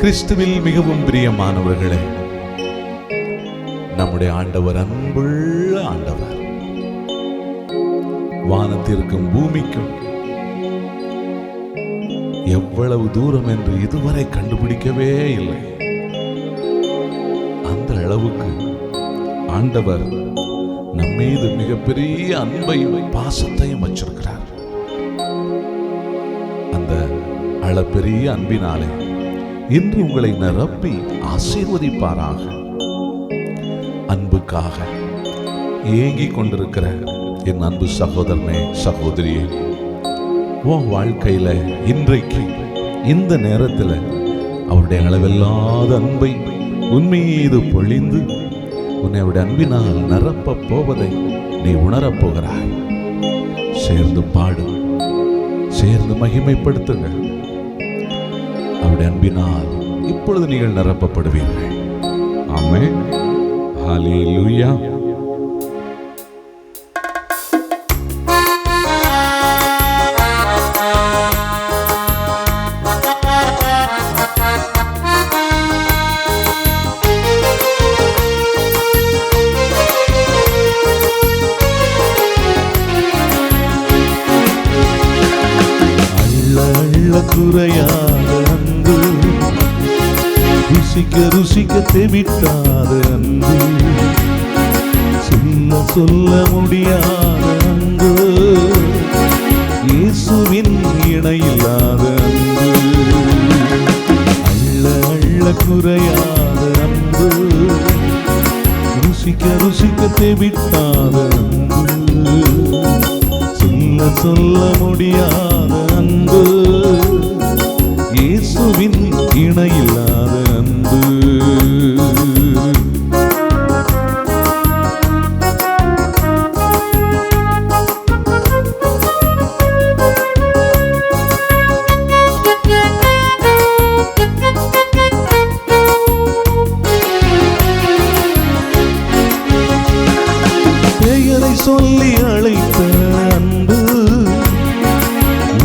கிறிஸ்துவில் மிகவும் பிரியமானவர்களே, நம்முடைய ஆண்டவர் அன்புள்ள ஆண்டவர். வானத்திற்கும் பூமிக்கும் எவ்வளவு தூரம் என்று இதுவரை கண்டுபிடிக்கவே இல்லை. அந்த அளவுக்கு ஆண்டவர் நம்மீது மிகப்பெரிய அன்பையும் பாசத்தையும் வச்சிருக்கிறார். அந்த அளப்பெரிய அன்பினாலே இன்று உங்களை நிரப்பி ஆசீர்வதிப்பாராக. அன்புக்காக ஏங்கிக் கொண்டிருக்கிற என் அன்பு சகோதரனே, சகோதரியே, உன் வாழ்க்கையில இன்றைக்கு இந்த நேரத்தில் அவருடைய அளவில்லாத அன்பை உன்மீது பொழிந்து உன்னை அவருடைய அன்பினால் நிரப்ப போவதை நீ உணரப்போகிறாய். சேர்ந்து பாடு, சேர்ந்து மகிமைப்படுத்துங்க. அவருடைய அன்பினால் இப்பொழுது நீங்கள் நிரப்பப்படுவீர்கள். ஆமென். ஹல்லேலூயா. குறையாத அன்பு, ருசிக்க ருசிக்க தெவிட்டாத அன்பு, சொல்ல சொல்ல முடியாத அன்பு, இயேசுவின் இணையில்லாத அன்பு. அள்ள அள்ள குறையாத அன்பு, ருசிக்க ருசிக்க தெவிட்டாத அன்பு, சொல்ல சொல்ல முடியாத அன்பு, இயேசுவின் இணையில்லாத அன்பு. பெயரை சொல்லி அழைத்த அன்பு,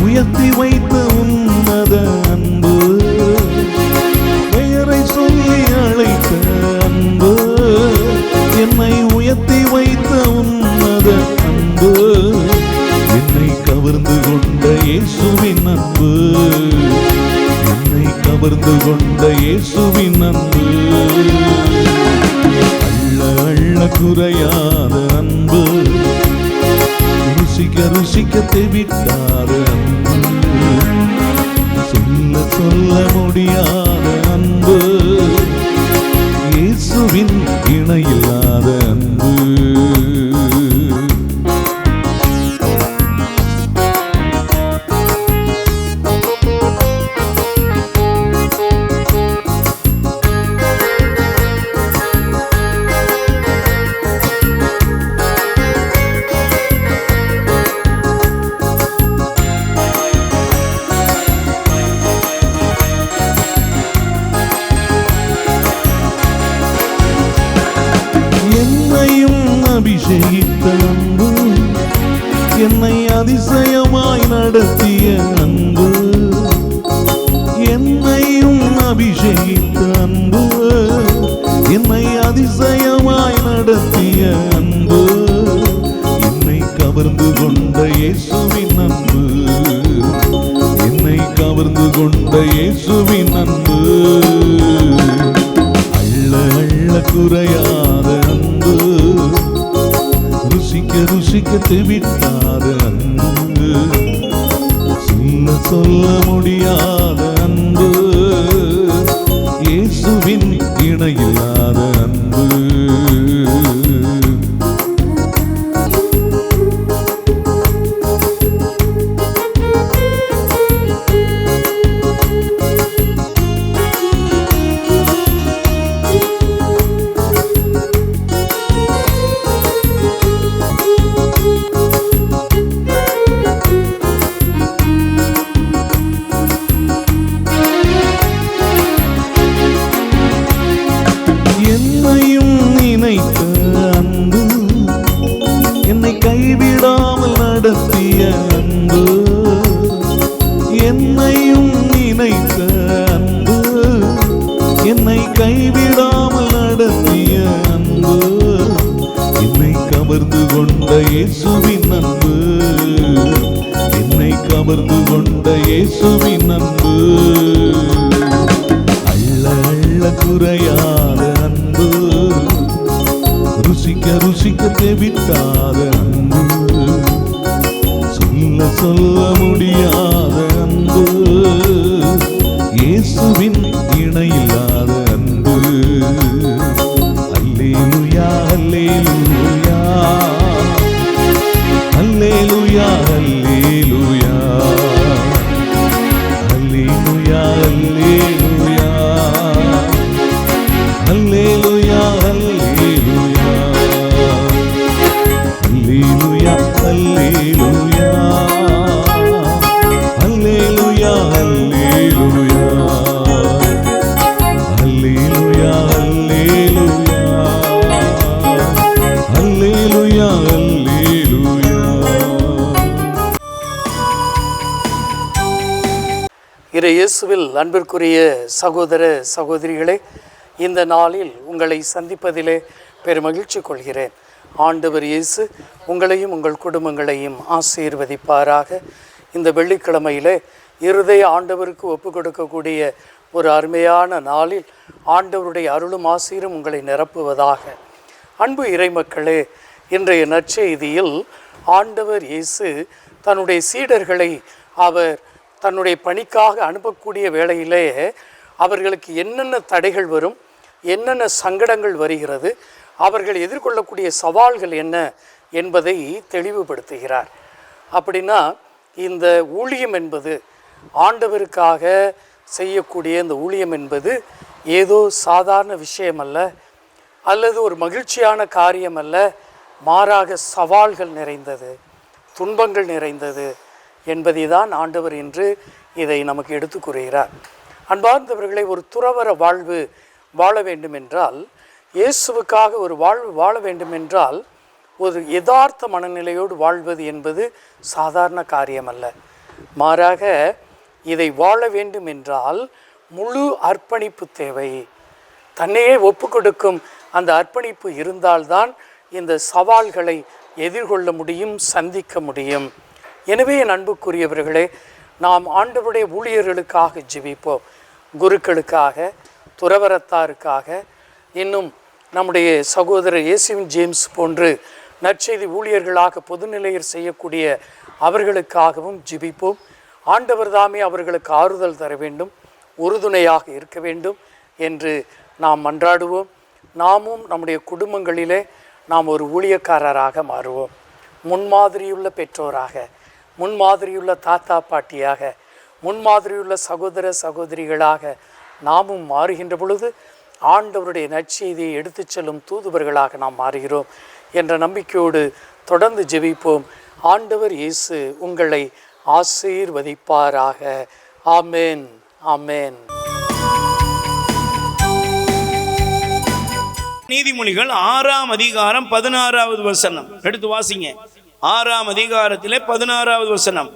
உயர்த்தி வைத்த உன்னத அன்பு, பெயரை சொல்லி அழைத்த அன்பு, என்னை உயர்த்தி வைத்த உன்னத அன்பு, என்னை கவர்ந்து கொண்ட இயேசுவின் அன்பு, என்னை கவர்ந்து கொண்ட இயேசுவின் அன்பு. அள்ள அள்ள குறையாத அன்பு, ருசிக்க ருசிக்க தெவிட்டாத அன்பு, சொல்ல சொல்ல முடியாத அன்பு, இயேசுவின் இணையில்லாத அன்பு. அபிஷேகித்த அன்பு, என்னை அதிசயமாய் நடத்திய அன்பு, என்னையும் அபிஷேகித்த அன்பு, என்னை அதிசயமாய் நடத்திய அன்பு, என்னை கவர்ந்து கொண்ட இயேசுவின் அன்பு, என்னை கவர்ந்து கொண்ட இயேசுவின் அன்பு. அள்ள அள்ள குறையாத அன்பு, ருசிக்க ருசிக்க தெவிட்டாத அன்பு, சொல்ல சொல்ல முடியாத அன்பு, இயேசுவின் இணையில்லாத அன்பு. கவர்ந்து கொண்ட இயேசுவின் அன்பு, அள்ள அள்ள குறையாத அன்பு, ருசிக்க ருசிக்க தேவிட்டாத அன்பு, சொல்ல சொல்ல முடியாத அன்பு, இயேசுவின் இணையில்லாத அன்பு. அல்லேலூயா அல்லேலூயா அல்லேலூயா அல்லேலூயா அல்லேலூயா அல்லேலூயா அல்லேலூயா அல்லேலூயா அல்லேலூயா அல்லேலூயா அல்லேலூயா அல்லேலூயா அல்லேலூயா. இயேசுவில் அன்பிற்குரிய சகோதர சகோதரிகளே, இந்த நாளில் உங்களை சந்திப்பதிலே பெருமகிழ்ச்சி கொள்கிறேன். ஆண்டவர் இயேசு உங்களையும் உங்கள் குடும்பங்களையும் ஆசீர்வதிப்பாராக. இந்த வெள்ளிக்கிழமையிலே இருதய ஆண்டவருக்கு ஒப்பு கொடுக்கக்கூடிய ஒரு அருமையான நாளில் ஆண்டவருடைய அருளும் ஆசீரும் உங்களை நிரப்புவதாக. அன்பு இறைமக்களே, இன்றைய நற்செய்தியில் ஆண்டவர் இயேசு தன்னுடைய சீடர்களை அவர் தன்னுடைய பணிக்காக அனுப்பக்கூடிய வேளையிலே அவர்களுக்கு என்னென்ன தடைகள் வரும், என்னென்ன சங்கடங்கள் வருகிறது, அவர்கள் எதிர்கொள்ளக்கூடிய சவால்கள் என்ன என்பதை தெளிவுபடுத்துகிறார். அப்படின்னா இந்த ஊழியம் என்பது, ஆண்டவருக்காக செய்யக்கூடிய இந்த ஊழியம் என்பது ஏதோ சாதாரண விஷயம் அல்ல, அல்லது ஒரு மகிழ்ச்சியான காரியம் அல்ல, மாறாக சவால்கள் நிறைந்தது, துன்பங்கள் நிறைந்தது என்பதை தான் ஆண்டவர் இன்று இதை நமக்கு எடுத்து கூறுகிறார். அன்பார்ந்தவர்களை, ஒரு துறவற வாழ்வு வாழ வேண்டுமென்றால், இயேசுவுக்காக ஒரு வாழ்வு வாழ வேண்டுமென்றால் ஒரு யதார்த்த மனநிலையோடு வாழ்வது என்பது சாதாரண காரியம் அல்ல. மாறாக இதை வாழ வேண்டும் என்றால் முழு அர்ப்பணிப்பு தேவை. தன்னையே ஒப்பு கொடுக்கும் அந்த அர்ப்பணிப்பு இருந்தால்தான் இந்த சவால்களை எதிர்கொள்ள முடியும், சந்திக்க முடியும். எனவே என் அன்புக்குரியவர்களே, நாம் ஆண்டவருடைய ஊழியர்களுக்காக ஜெபிப்போம். குருக்களுக்காக, துறவரத்தாருக்காக, இன்னும் நம்முடைய சகோதரர் இயேசுவின் ஜேம்ஸ் போன்று நற்செய்தி ஊழியர்களாக பொதுநிலையர் செய்யக்கூடிய அவர்களுக்காகவும் ஜெபிப்போம். ஆண்டவர் தாமே அவர்களுக்கு ஆறுதல் தர வேண்டும், உறுதுணையாக இருக்க வேண்டும் என்று நாம் மன்றாடுவோம். நாமும் நம்முடைய குடும்பங்களிலே நாம் ஒரு ஊழியக்காரராக மாறுவோம். முன்மாதிரியுள்ள பெற்றோராக, முன்மாதிரியுள்ள தாத்தா பாட்டியாக, முன்மாதிரியுள்ள சகோதர சகோதரிகளாக நாமும் மாறுகின்ற பொழுது ஆண்டவருடைய நற்செய்தியை எடுத்துச் செல்லும் தூதுவர்களாக நாம் மாறுகிறோம் என்ற நம்பிக்கையோடு தொடர்ந்து ஜெபிப்போம். ஆண்டவர் இயேசு உங்களை ஆசீர்வதிப்பாராக. ஆமென், ஆமென். நீதிமொழிகள் 6ஆம் அதிகாரம் 16வது வசனம் எடுத்து வாசிங்க. 6ஆம் அதிகாரத்திலே 16வது வசனம்.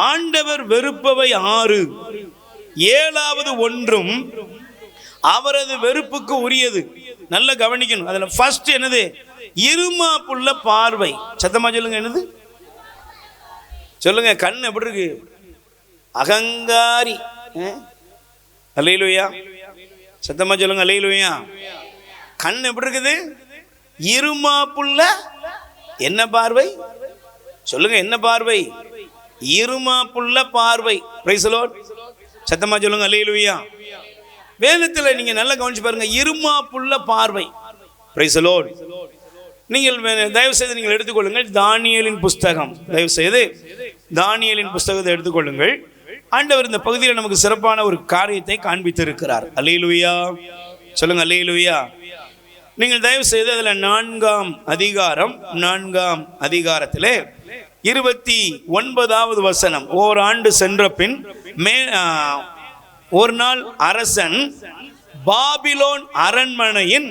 ஆண்டவர் வெறுப்பவை 6, 7வது ஒன்றும் அவரது வெறுப்புக்கு உரியது. நல்ல கவனிக்கணும். அதுல ஃபர்ஸ்ட் என்னது? இருமாப்புள்ள பார்வை. சத்தமா சொல்லுங்க. என்னது சொல்லுங்க? கண் எப்படி இருக்கு? அகங்காரி. அல்லேலூயா. சத்தமா சொல்லுங்க. அல்லேலூயா. கண் எப்படி இருக்குது? இருமாப்புள்ள என்ன பார்வை? சொல்லுங்க, என்ன பார்வை? இருமாப்புள்ள பார்வை. Price the Lord. சத்தமா சொல்லுங்க. அல்லேலூயா. வேதத்தில் நீங்க நல்லா கவனிச்சு பாருங்க. இருமாப்புள்ள பார்வை. Price the Lord. நீங்கள் தயவு செய்து நீங்கள் எடுத்துக்கொள்ளுங்கள் தானியேலின் புஸ்தகம். தயவு செய்து தானியேலின் புஸ்தகத்தை எடுத்துக்கொள்ளுங்கள். ஆண்டவர் இந்த பகுதியில் நமக்கு சிறப்பான ஒரு காரியத்தை காண்பித்திருக்கிறார். அல்லேலூயா. சொல்லுங்க. அல்லேலூயா. நீங்கள் தயவு செய்து அதில் 4ஆம் அதிகாரம் 4ஆம் அதிகாரத்திலே 29வது வசனம். ஓராண்டு சென்ற பின் ஒரு நாள் அரசன் பாபிலோன் அரண்மனையின்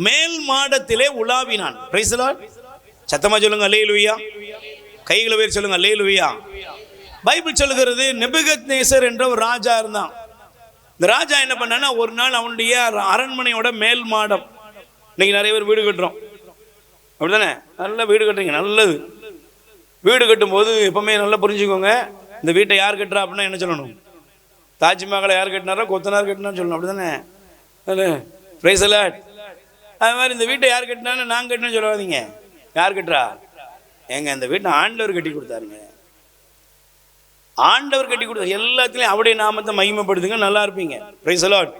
மேல் மாடத்திலே உலாவினான். Price the Lord. சத்தமா சொல்லுங்க. அல்லேலூயா. கைகளை உயர்த்தி சொல்லுங்க. அல்லேலூயா. பைபிள் சொல்லுகிறது நெபுகத்நேசர் என்ற ஒரு ராஜா இருந்தான். இந்த ராஜா என்ன பண்ணான்னா, ஒரு நாள் அவனுடைய அரண்மனையோட மேல் மாடம். இன்னைக்கு நிறைய பேர் வீடு கட்டுறோம், அப்படிதானே? நல்ல வீடு கட்டுறீங்க, நல்லது. வீடு கட்டும் போது எப்பவுமே நல்லா புரிஞ்சுக்கோங்க, இந்த வீட்டை யார் கட்டுறா அப்படின்னா என்ன சொல்லணும்? தாஜ்மஹாலை யார் கட்டினாரோ கொத்தனார் கட்டினான்னு சொல்லணும். அப்படி தானே? Praise the Lord. அது மாதிரி இந்த வீட்டை யார் கட்டினான்னு நான் கட்டினேன்னு சொல்லாதீங்க. யார் கட்டுறா? ஏங்க இந்த வீட்டை ஆண்டவர் கட்டி கொடுத்தாருங்க. ஆண்டவர் கட்டி கொடுத்தாரு. எல்லாத்துலேயும் அவருடைய நாமத்தை மகிமைப்படுத்துங்க, நல்லா இருப்பீங்க. Praise the Lord.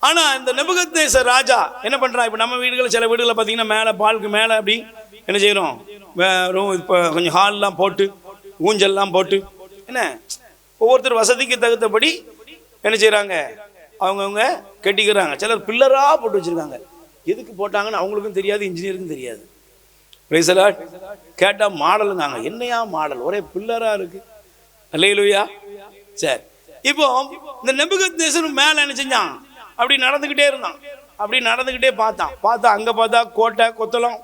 ஆனால் இந்த நெபுகத்நேசர் ராஜா என்ன பண்ணுறான்? இப்போ நம்ம வீடுகளில் சில வீடுகளில் பார்த்தீங்கன்னா மேலே பாலுக்கு மேலே அப்படி என்ன செய்கிறோம்? இப்போ கொஞ்சம் ஹால்லாம் போட்டு ஊஞ்சல்லாம் போட்டு என்ன ஒவ்வொருத்தர் வசதிக்கு தகுந்தபடி என்ன செய்கிறாங்க? அவங்கவுங்க கட்டிக்கிறாங்க. சிலர் பில்லராக போட்டு வச்சுருக்காங்க. எதுக்கு போட்டாங்கன்னு அவங்களுக்கும் தெரியாது, இன்ஜினியருக்கும் தெரியாது. Praise the Lord. கேட்டால் மாடலுங்காங்க. என்னையா மாடல்? ஒரே பில்லராக இருக்குது. அல்லேலூயா. சரி, இப்போ இந்த நெபுகத்நேசர் மேலே என்ன செஞ்சான்? அப்படி நடந்துக்கிட்டே இருந்தான். அப்படி நடந்துக்கிட்டே பார்த்தா அங்கே பார்த்தா கோட்டை கொத்தளம்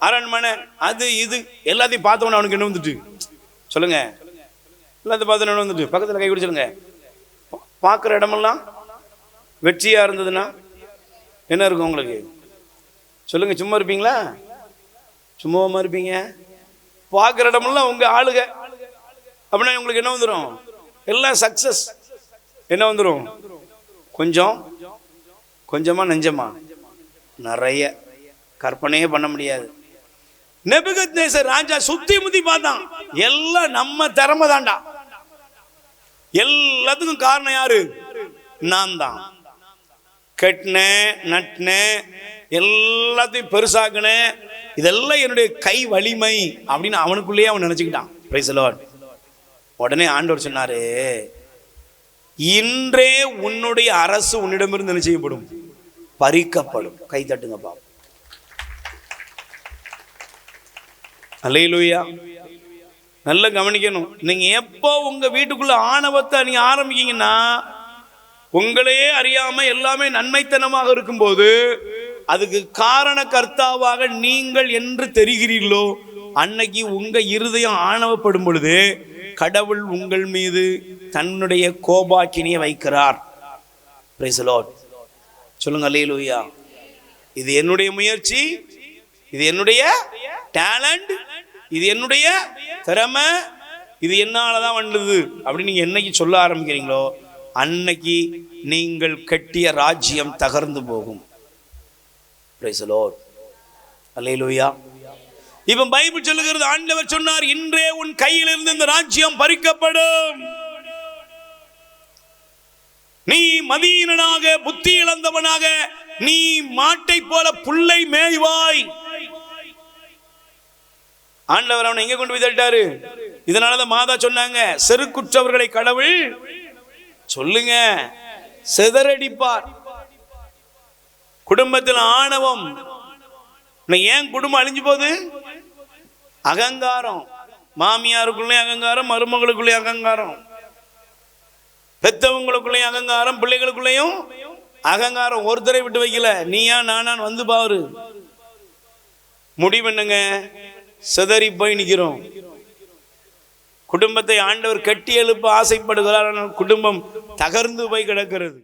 அரண்மனை அது இது எல்லாத்தையும் பார்த்தவொன்னே அவனுக்கு என்ன வந்துட்டு? சொல்லுங்க. எல்லாத்தையும் பார்த்து என்ன வந்துட்டு? பக்கத்தில் கை பிடிச்சிருங்க. பார்க்குற இடமெல்லாம் வெற்றியாக இருந்ததுன்னா என்ன இருக்கும் உங்களுக்கு? சொல்லுங்க. சும்மா இருப்பீங்களா? சும்மாவாம இருப்பீங்க? பார்க்குற இடமெல்லாம் உங்கள் ஆளுக அப்படின்னா உங்களுக்கு என்ன வந்துடும்? எல்லாம் சக்சஸ். என்ன வந்துடும்? கொஞ்சமா நெஞ்சமா நிறைய கற்பனையே பண்ண முடியாது. நெபுகத்நேசர் ராஜா சுத்தி முத்தி பார்த்தான். எல்லாம் நம்ம திறமை தாண்டா. எல்லாத்துக்கும் காரணம் யாரு? நான் தான். கட்டினேன், நட்டினேன், எல்லாத்தையும் பெருசாக்குனேன், இதெல்லாம் என்னுடைய கை வலிமை அப்படின்னு அவனுக்குள்ளேயே அவன் நினைச்சுக்கிட்டான். Price the Lord. உடனே ஆண்டவர் சொன்னாரு, இன்றே உன்னுடைய அரசு உன்னிடமிருந்து என்ன செய்யப்படும்? பறிக்கப்படும். கை தட்டுங்க பாப்போம். அல்லேலூயா. நல்லா கவனிக்கணும். நீங்க எப்போ உங்க வீட்டுக்குள்ள ஆணவத்தை நீங்க ஆரம்பிக்கீங்கன்னா, உங்களையே அறியாம எல்லாமே நன்மைத்தனமாக இருக்கும்போது அதுக்கு காரண கர்த்தாவாக நீங்கள் என்று தெரிகிறீர்களோ அன்னைக்கு உங்க இருதயம் ஆணவப்படும் பொழுது கடவுள் உங்கள் மீது தன்னுடைய கோபாக்கினியை வைக்கிறார். Price the Lord. சொல்லுங்க அல்லேலூயா. இது என்னுடைய முயற்சி, இது என்னுடைய டேலண்ட், இது என்னுடைய திறமை, இது என்னாலதான் வந்தது அப்படின்னு நீங்க என்னைக்கு சொல்ல ஆரம்பிக்கிறீங்களோ அன்னைக்கு நீங்கள் கட்டிய ராஜ்யம் தகர்ந்து போகும். Praise the Lord. அல்லேலூயா. இப்ப பைபிள் சொல்லுகிறது, ஆண்டவர் சொன்னார், இன்றே உன் கையிலிருந்து இந்த ராஜ்யம் பறிக்கப்படும். நீ மதீனனாக புத்தி இழந்தவனாக நீ மாட்டை போல புல்லை மேய்வாய். ஆண்டவர் அவனை எங்க கொண்டு போய் தள்ளிட்டாரு? இதனாலதான் மாதா சொன்னாங்க, செருக்குற்றவர்களை கடவுள் சொல்லுங்க சிதறடிப்பார். குடும்பத்தில் ஆணவம். ஏன் குடும்பம் அழிஞ்சு போகுது? அகங்காரம். மாமியாருக்குள்ளே அகங்காரம், மருமகளுக்குள்ளே அகங்காரம், பெத்தவங்களுக்குள்ளேயும் அகங்காரம், பிள்ளைகளுக்குள்ளேயும் அகங்காரம். ஒருத்தரை விட்டு வைக்கல. நீயா நானான் வந்து பாரு. முடிவென்னுங்க? சிதறி போய் நிற்கிறோம். குடும்பத்தை ஆண்டவர் கட்டி எழுப்ப ஆசைப்படுகிறார், குடும்பம் தகர்ந்து போய் கிடக்கிறது.